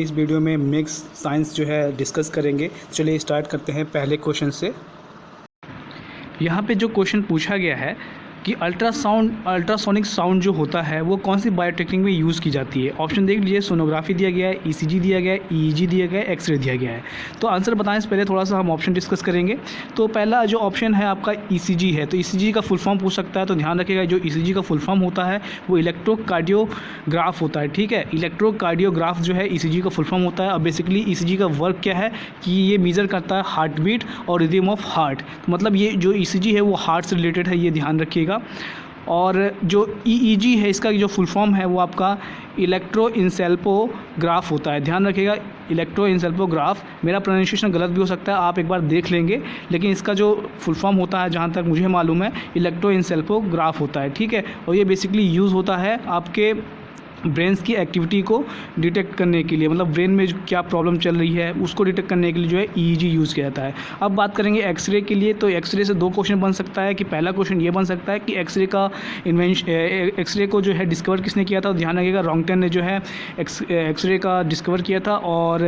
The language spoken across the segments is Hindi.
इस वीडियो में मिक्स साइंस जो है डिस्कस करेंगे। चलिए स्टार्ट करते हैं पहले क्वेश्चन से। यहाँ पे जो क्वेश्चन पूछा गया है कि अल्ट्रासोनिक साउंड जो होता है वो कौन सी बायोटेक्निक में यूज़ की जाती है। ऑप्शन देख लीजिए, सोनोग्राफी दिया गया है, ईसीजी दिया गया है, ईईजी दिया गया है, एक्सरे दिया गया है। तो आंसर बताएं से पहले थोड़ा सा हम ऑप्शन डिस्कस करेंगे। तो पहला जो ऑप्शन है आपका ईसीजी है। तो ईसीजी का फुल फॉर्म पूछ सकता है, तो ध्यान रखिएगा जो ईसीजी का फुल फॉर्म होता है वो इलेक्ट्रोकार्डियोग्राफ होता है। ठीक है, इलेक्ट्रोकार्डियोग्राफ जो है ईसीजी का फुल फॉर्म होता है। अब बेसिकली ईसीजी का वर्क क्या है कि ये मेज़र करता है हार्ट बीट और रिदम ऑफ हार्ट। मतलब ये जो ईसीजी है वो हार्ट से रिलेटेड है, ये ध्यान रखिएगा। और जो ईईजी है इसका जो फुल फॉर्म है वो आपका इलेक्ट्रोइंसेल्पोग्राफ होता है। ध्यान रखिएगा, इलेक्ट्रोइंसेल्पोग्राफ। मेरा प्रोनाउंसिएशन गलत भी हो सकता है, आप एक बार देख लेंगे, लेकिन इसका जो फुल फॉर्म होता है जहाँ तक मुझे मालूम है इलेक्ट्रोइंसेल्पोग्राफ होता है। ठीक है, और ये बेसिकली यूज़ होता है आपके ब्रेन्स की एक्टिविटी को डिटेक्ट करने के लिए, मतलब ब्रेन में क्या प्रॉब्लम चल रही है उसको डिटेक्ट करने के लिए जो है ईईजी यूज़ किया जाता है। अब बात करेंगे एक्सरे के लिए। तो एक्सरे से दो क्वेश्चन बन सकता है कि पहला क्वेश्चन ये बन सकता है कि एक्सरे को जो है डिस्कवर किसने किया था। ध्यान रखिएगा रॉन्गटन ने जो है एक्सरे का डिस्कवर किया था। और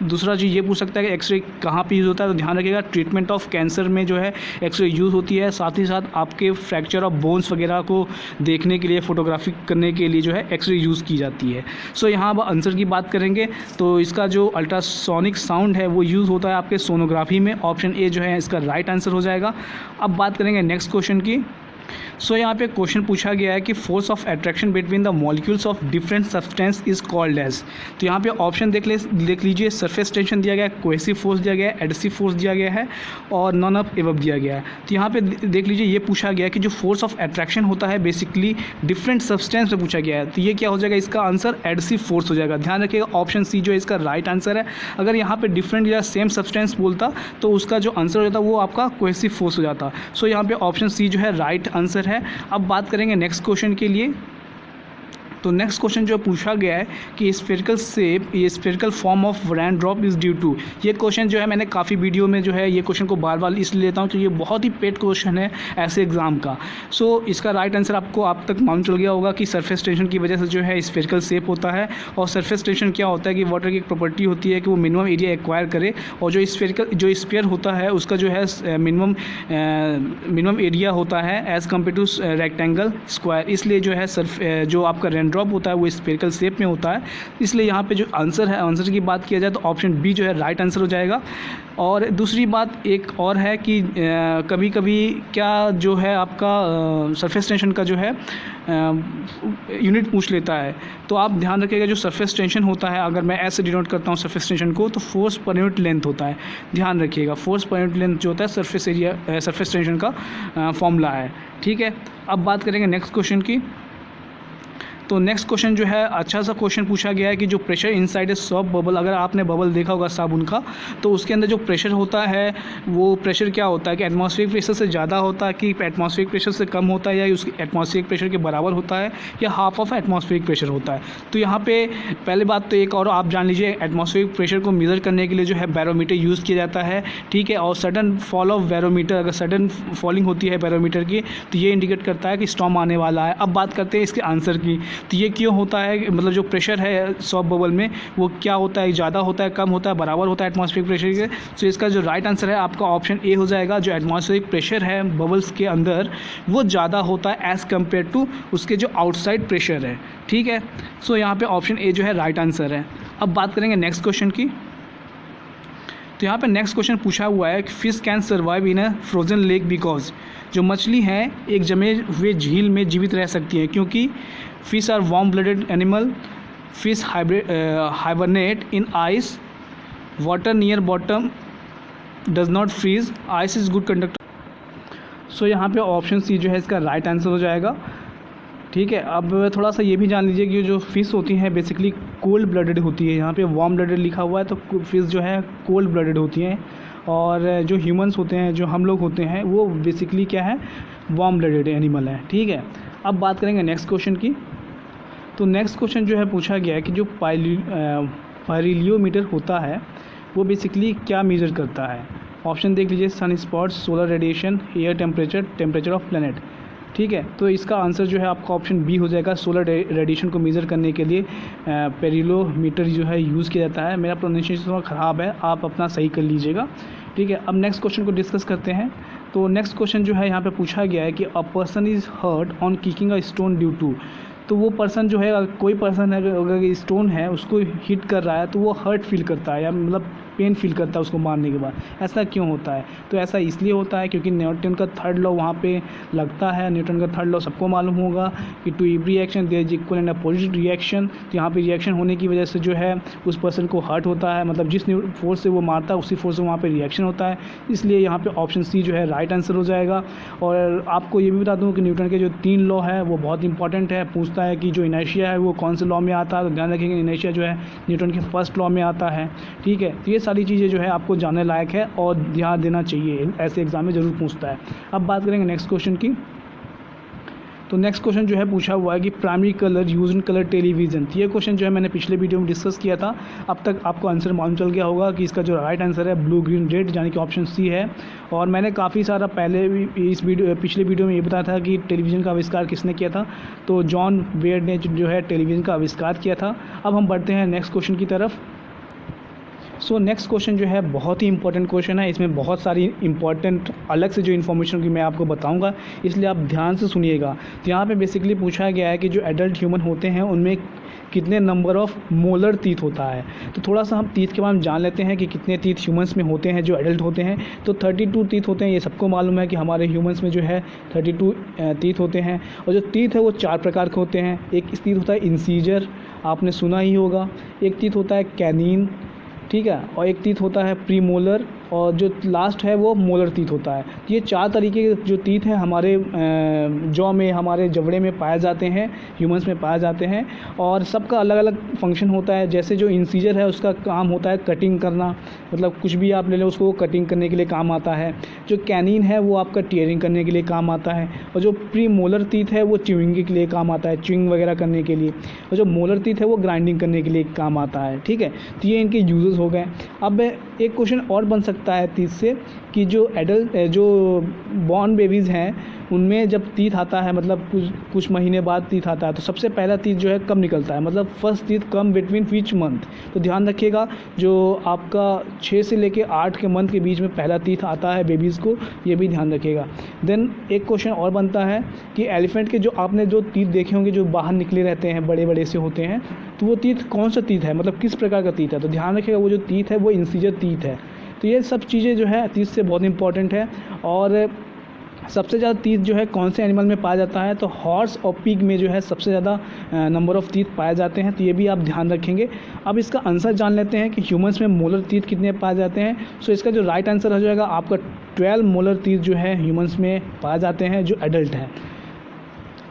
दूसरा चीज़ ये पूछ सकता है कि एक्सरे कहाँ पर यूज़ होता है। तो ध्यान रखिएगा ट्रीटमेंट ऑफ कैंसर में जो है एक्सरे यूज़ होती है। साथ ही साथ आपके फ्रैक्चर ऑफ बोन्स वगैरह को देखने के लिए, फोटोग्राफी करने के लिए जो है एक्सरे यूज़ की जाती है। सो यहाँ अब आंसर की बात करेंगे तो इसका जो अल्ट्रासोनिक साउंड है वो यूज़ होता है आपके सोनोग्राफी में। ऑप्शन ए जो है इसका राइट आंसर हो जाएगा। अब बात करेंगे नेक्स्ट क्वेश्चन की। सो यहाँ पे क्वेश्चन पूछा गया है कि force of attraction between the molecules of different substance is called as. तो यहाँ पे ऑप्शन देख लीजिए, सरफेस टेंशन दिया गया है, कोहेसिव फोर्स दिया गया है, एडहेसिव फोर्स दिया गया है और नॉन ऑफ एबव दिया गया है। तो यहाँ पे देख लीजिए, ये पूछा गया कि जो फोर्स ऑफ अट्रैक्शन होता है बेसिकली डिफरेंट सब्सटेंस में पूछा गया है। तो ये क्या हो जाएगा, इसका आंसर एडहेसिव फोर्स हो जाएगा। ध्यान रखिएगा ऑप्शन सी जो है इसका राइट आंसर है। अगर यहाँ पे डिफरेंट या सेम सब्सटेंस बोलता तो उसका जो आंसर हो जाता वो आपका कोहेसिव फोर्स हो जाता। सो यहाँ पे ऑप्शन सी जो है राइट आंसर है। अब बात करेंगे नेक्स्ट क्वेश्चन के लिए। तो नेक्स्ट क्वेश्चन जो पूछा गया है कि स्फेरिकल शेप, ये spherical form of rain drop is due to. ये क्वेश्चन जो है मैंने काफ़ी वीडियो में जो है ये क्वेश्चन को बार बार इसलिए लेता हूँ कि ये बहुत ही पेट क्वेश्चन है ऐसे एग्जाम का। सो इसका राइट आंसर आपको आप तक मालूम चल गया होगा कि सरफेस टेंशन की वजह से जो है स्फेरिकल शेप होता है। और सरफेस टेंशन क्या होता है कि वाटर की एक प्रॉपर्टी होती है कि वो मिनिमम एरिया एक्वायर करे। और जो स्फीयर होता है उसका जो है मिनिमम एरिया होता है as compare to rectangle square. इसलिए जो है जो आपका रेन ड्रॉप होता है वो स्फेरिकल शेप में होता है। इसलिए यहाँ पे जो आंसर है, आंसर की बात किया जाए तो ऑप्शन बी जो है राइट आंसर हो जाएगा। और दूसरी बात एक और है कि कभी कभी क्या जो है आपका सरफेस टेंशन का जो है यूनिट पूछ लेता है। तो आप ध्यान रखिएगा जो सरफेस टेंशन होता है, अगर मैं ऐसे डिनोट करता हूँ सरफेस टेंशन को, तो फोर्स पर यूनिट लेंथ होता है। ध्यान रखिएगा फोर्स पर यूनिट लेंथ जो होता है सरफेस टेंशन का फॉर्मूला है। ठीक है, अब बात करेंगे नेक्स्ट क्वेश्चन की। तो नेक्स्ट क्वेश्चन जो है अच्छा सा क्वेश्चन पूछा गया है कि जो pressure inside a shop bubble, अगर आपने बबल देखा होगा साबुन का, तो उसके अंदर जो प्रेशर होता है वो प्रेशर क्या होता है कि एटमॉस्फेरिक प्रेशर से ज़्यादा होता है कि एटमॉस्फेरिक प्रेशर से कम होता है, या उसके एटमॉस्फेरिक प्रेशर के बराबर होता है, या हाफ ऑफ एटमॉस्फेरिक प्रेशर होता है। तो यहाँ पे पहले बात तो एक और आप जान लीजिए, एटमॉस्फेरिक प्रेशर को मेज़र करने के लिए जो है बैरोमीटर यूज़ किया जाता है। ठीक है, और सडन फॉल ऑफ बैरोमीटर, अगर सडन फॉलिंग होती है बैरोमीटर की तो ये इंडिकेट करता है कि स्टॉर्म आने वाला है। अब बात करते हैं इसके आंसर की। तो ये क्यों होता है, मतलब जो प्रेशर है सॉप बबल में वो क्या होता है, ज़्यादा होता है, कम होता है, बराबर होता है एटमॉस्फेरिक प्रेशर के। तो इसका जो राइट आंसर है आपका ऑप्शन ए हो जाएगा। जो एटमॉस्फेरिक प्रेशर है बबल्स के अंदर वो ज़्यादा होता है एज़ कम्पेयर टू उसके जो आउटसाइड प्रेशर है। ठीक है, सो यहाँ पे ऑप्शन ए जो है राइट आंसर है। अब बात करेंगे नेक्स्ट क्वेश्चन की। तो यहाँ पे नेक्स्ट क्वेश्चन पूछा हुआ है कि fish can survive in a frozen lake because. जो मछली हैं एक जमे हुए झील में जीवित रह सकती हैं क्योंकि fish are warm blooded animal, fish hibernate in ice, water near bottom does not freeze, ice is good conductor. So यहाँ पे ऑप्शन सी जो है इसका राइट आंसर हो जाएगा। ठीक है, अब थोड़ा सा ये भी जान लीजिए कि जो फ़िश होती हैं बेसिकली कोल्ड ब्लडेड होती है। यहाँ पे वार्म ब्लडेड लिखा हुआ है तो फ़िश जो है कोल्ड ब्लडेड होती हैं। और जो ह्यूमंस होते हैं, जो हम लोग होते हैं, वो बेसिकली क्या है, वार्म ब्लडेड एनिमल है। ठीक है, अब बात करेंगे नेक्स्ट क्वेश्चन की। तो नेक्स्ट क्वेश्चन जो है पूछा गया है कि जो पाइरिलियोमीटर होता है वो बेसिकली क्या मेज़र करता है। ऑप्शन देख लीजिए, sun spots, solar radiation, air temperature, temperature of planet. ठीक है। तो इसका आंसर जो है आपका ऑप्शन बी हो जाएगा। सोलर रेडिएशन को मेज़र करने के लिए पेरिलोमीटर जो है यूज़ किया जाता है। मेरा प्रोनाउंसिएशन थोड़ा ख़राब है, आप अपना सही कर लीजिएगा, ठीक है। अब नेक्स्ट क्वेश्चन को डिस्कस करते हैं। तो नेक्स्ट क्वेश्चन जो है यहाँ पे पूछा गया है कि a person is hurt on kicking a stone due to. तो वो पर्सन जो है, कोई पर्सन है अगर स्टोन है उसको हिट कर रहा है तो वो हर्ट फील करता है, या मतलब पेन फील करता है उसको मारने के बाद। ऐसा क्यों होता है? तो ऐसा इसलिए होता है क्योंकि न्यूटन का थर्ड लॉ वहाँ पे लगता है। न्यूटन का थर्ड लॉ सबको मालूम होगा कि to every action there is equal and opposite reaction. तो यहाँ पे रिएक्शन होने की वजह से जो है उस पर्सन को हर्ट होता है, मतलब जिस फोर्स से वो मारता है उसी फोर्स से वहाँ पे रिएक्शन होता है। इसलिए यहाँ पे ऑप्शन सी जो है राइट आंसर हो जाएगा। और आपको ये भी बता दूँ कि न्यूटन के जो 3 लॉ है वो बहुत इंपॉर्टेंट है। पूछता है कि जो इनर्शिया है वो कौन से लॉ में आता है, तो ध्यान रखेंगे इनर्शिया जो है न्यूटन के फर्स्ट लॉ में आता है, ठीक है। तो ये सारी चीज़ें जो है आपको जानने लायक है और ध्यान देना चाहिए, ऐसे एग्जाम में ज़रूर पूछता है। अब बात करेंगे नेक्स्ट क्वेश्चन की। तो नेक्स्ट क्वेश्चन जो है पूछा हुआ है कि primary colour use in colour television. तो ये क्वेश्चन जो है मैंने पिछले वीडियो में डिस्कस किया था। अब तक आपको आंसर मालूम चल गया होगा कि इसका जो राइट आंसर है ब्लू ग्रीन रेड, यानी कि ऑप्शन सी है। और मैंने काफ़ी सारा पहले भी पिछले वीडियो में ये बताया था कि टेलीविज़न का आविष्कार किसने किया था। तो जॉन बेयर ने जो है टेलीविज़न का आविष्कार किया था। अब हम बढ़ते हैं नेक्स्ट क्वेश्चन की तरफ। सो नेक्स्ट क्वेश्चन जो है बहुत ही इंपॉर्टेंट क्वेश्चन है। इसमें बहुत सारी इंपॉर्टेंट अलग से जो इन्फॉर्मेशन की मैं आपको बताऊंगा, इसलिए आप ध्यान से सुनिएगा। तो यहाँ पे बेसिकली पूछा गया है कि जो एडल्ट ह्यूमन होते हैं उनमें कितने नंबर ऑफ मोलर टीथ होता है। तो थोड़ा सा हम टीथ के बारे में जान लेते हैं कि कितने टीथ ह्यूमंस में होते हैं जो एडल्ट होते हैं। तो 32 टीथ होते हैं, ये सबको मालूम है कि हमारे ह्यूमंस में जो है 32 टीथ होते हैं। और जो टीथ है वो 4 प्रकार के होते हैं। एक टीथ होता है इंसीजर, आपने सुना ही होगा। एक टीथ होता है कैनिन, ठीक है। और एक टीथ होता है प्रीमोलर, और जो लास्ट है वो मोलर टीथ होता है। ये 4 तरीके के जो टीथ हैं हमारे जॉ में, हमारे जबड़े में पाए जाते हैं, ह्यूमंस में पाए जाते हैं। और सबका अलग अलग फंक्शन होता है। जैसे जो इंसीजर है उसका काम होता है कटिंग करना, मतलब कुछ भी आप ले लें उसको कटिंग करने के लिए काम आता है। जो कैनिन है वो आपका टीयरिंग करने के लिए काम आता है। और जो प्रीमोलर टीथ है वो च्यूइंग के लिए काम आता है, च्यूइंग वगैरह करने के लिए। और जो मोलर टीथ है वो ग्राइंडिंग करने के लिए काम आता है, ठीक है। तो ये इनके यूजेस हो गए। अब एक क्वेश्चन और बन सकता है टीथ से कि जो बॉर्न बेबीज़ हैं उनमें जब टीथ आता है, मतलब कुछ महीने बाद टीथ आता है, तो सबसे पहला टीथ जो है कब निकलता है, मतलब first teeth come between which month. तो ध्यान रखिएगा, जो आपका 6 से लेके 8 के मंथ के बीच में पहला टीथ आता है बेबीज़ को, ये भी ध्यान रखिएगा। देन एक क्वेश्चन और बनता है कि एलिफेंट के जो आपने जो टीथ देखे होंगे जो बाहर निकले रहते हैं, बड़े बड़े से होते हैं, तो वो टीथ कौन सा टीथ है, मतलब किस प्रकार का टीथ है। तो ध्यान रखिएगा वो जो टीथ है वो इंसीजर टीथ है। तो ये सब चीज़ें जो है टीथ से बहुत इंपॉर्टेंट है। और सबसे ज़्यादा टीथ जो है कौन से एनिमल में पाया जाता है, तो हॉर्स और पिग में जो है सबसे ज़्यादा नंबर ऑफ़ टीथ पाए जाते हैं। तो ये भी आप ध्यान रखेंगे। अब इसका आंसर जान लेते हैं कि ह्यूमंस में मोलर टीथ कितने पाए जाते हैं। सो इसका जो राइट आंसर हो जाएगा आपका 12 मोलर टीथ जो है ह्यूमंस में पाए जाते हैं जो एडल्ट हैं।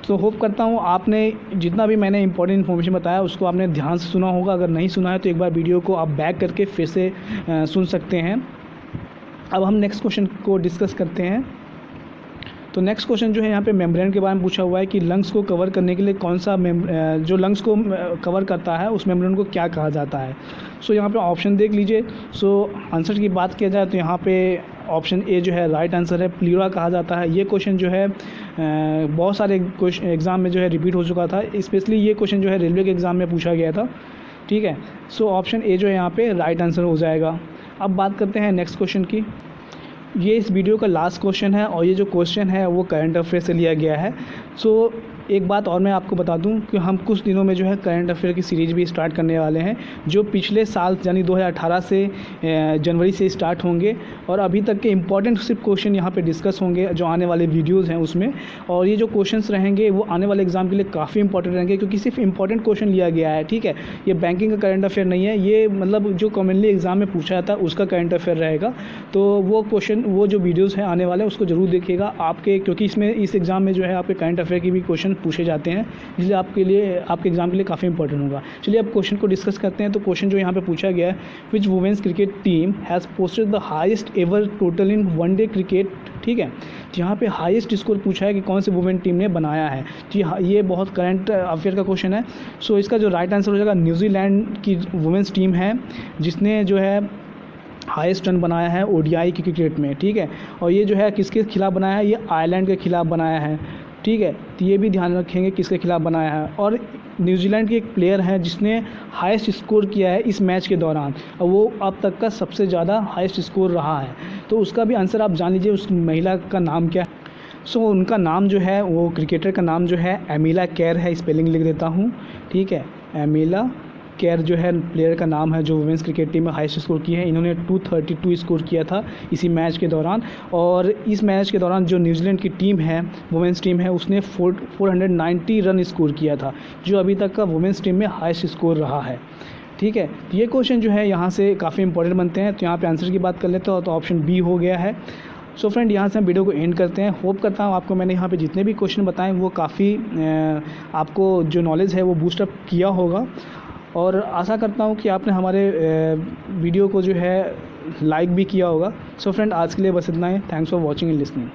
तो होप करता हूँ आपने जितना भी मैंने इंपॉर्टेंट इन्फॉर्मेशन बताया उसको आपने ध्यान से सुना होगा। अगर नहीं सुना है तो एक बार वीडियो को आप बैक करके फिर से सुन सकते हैं। अब हम नेक्स्ट क्वेश्चन को डिस्कस करते हैं। तो नेक्स्ट क्वेश्चन जो है यहाँ पे मेम्ब्रेन के बारे में पूछा हुआ है कि लंग्स को कवर करने के लिए कौन सा जो लंग्स को कवर करता है उस मेम्ब्रेन को क्या कहा जाता है। सो यहाँ पे ऑप्शन देख लीजिए। सो आंसर की बात किया जाए तो यहाँ पे ऑप्शन ए जो है राइट आंसर है, प्लीरा कहा जाता है। ये क्वेश्चन जो है बहुत सारे क्वेश्चन एग्ज़ाम में जो है रिपीट हो चुका था, स्पेशली ये क्वेश्चन जो है रेलवे के एग्ज़ाम में पूछा गया था, ठीक है। सो ऑप्शन ए जो है यहाँ पे राइट आंसर हो जाएगा। अब बात करते हैं नेक्स्ट क्वेश्चन की। ये इस वीडियो का लास्ट क्वेश्चन है और ये जो क्वेश्चन है वो करंट अफेयर से लिया गया है। सो एक बात और मैं आपको बता दूं कि हम कुछ दिनों में जो है करंट अफेयर की सीरीज़ भी स्टार्ट करने वाले हैं, जो पिछले साल यानी 2018 से जनवरी से स्टार्ट होंगे। और अभी तक के इंपॉर्टेंट सिर्फ क्वेश्चन यहाँ पे डिस्कस होंगे जो आने वाले वीडियोज़ हैं उसमें। और ये जो क्वेश्चंस रहेंगे वो आने वाले एग्ज़ाम के लिए काफ़ी इंपॉर्टेंट रहेंगे, क्योंकि सिर्फ इंपॉर्टेंट क्वेश्चन लिया गया है, ठीक है। ये बैंकिंग का करंट अफेयर नहीं है, ये मतलब जो कॉमनली एग्ज़ाम में पूछा जाता है उसका करंट अफेयर रहेगा। तो वो क्वेश्चन, वो जो वीडियोज़ हैं आने वाले उसको ज़रूर देखिएगा आपके, क्योंकि इसमें इस एग्ज़ाम में जो है आपके करंट अफेयर के भी क्वेश्चन पूछे जाते हैं, इसलिए आपके एग्ज़ाम के लिए काफ़ी इंपॉर्टेंट होगा। चलिए अब क्वेश्चन को डिस्कस करते हैं। तो क्वेश्चन जो यहाँ पे पूछा गया है, which women's cricket team has posted the highest ever total in one day cricket, ठीक है। तो यहाँ पे हाईएस्ट स्कोर पूछा है कि कौन सी वुमेन टीम ने बनाया है। तो ये बहुत करंट अफेयर का क्वेश्चन है। सो इसका जो राइट आंसर हो जाएगा न्यूजीलैंड की वुमेन्स टीम है जिसने जो है हाईएस्ट रन बनाया है ओडीआई की क्रिकेट में, ठीक है। और ये जो है किसके खिलाफ बनाया है, ये आयरलैंड के खिलाफ बनाया है, ठीक है, तो ये भी ध्यान रखेंगे किसके खिलाफ बनाया है। और न्यूजीलैंड के एक प्लेयर हैं जिसने हाईएस्ट स्कोर किया है इस मैच के दौरान, और वो अब तक का सबसे ज़्यादा हाईएस्ट स्कोर रहा है। तो उसका भी आंसर आप जान लीजिए, उस महिला का नाम क्या है। उनका नाम जो है, वो क्रिकेटर का नाम जो है एमिला केर है। स्पेलिंग लिख देता हूँ, ठीक है। एमिला केर जो है प्लेयर का नाम है, जो वुमेंस क्रिकेट टीम में हाईएस्ट स्कोर की है। इन्होंने 232 स्कोर किया था इसी मैच के दौरान। और इस मैच के दौरान जो न्यूजीलैंड की टीम है, वुमेंस टीम है, उसने 490 रन स्कोर किया था, जो अभी तक का वुमेंस टीम में हाईएस्ट स्कोर रहा है, ठीक है। तो ये क्वेश्चन जो है यहाँ से काफ़ी इंपॉर्टेंट बनते हैं। तो यहाँ पे आंसर की बात कर लेते हो तो ऑप्शन बी हो गया है। सो फ्रेंड, यहाँ से हम वीडियो को एंड करते हैं। होप करता हूँ आपको मैंने यहाँ पे जितने भी क्वेश्चन बताए वो काफ़ी आपको जो नॉलेज है वो बूस्टअप किया होगा, और आशा करता हूँ कि आपने हमारे वीडियो को जो है लाइक भी किया होगा। सो फ्रेंड, आज के लिए बस इतना ही। Thanks for watching and listening.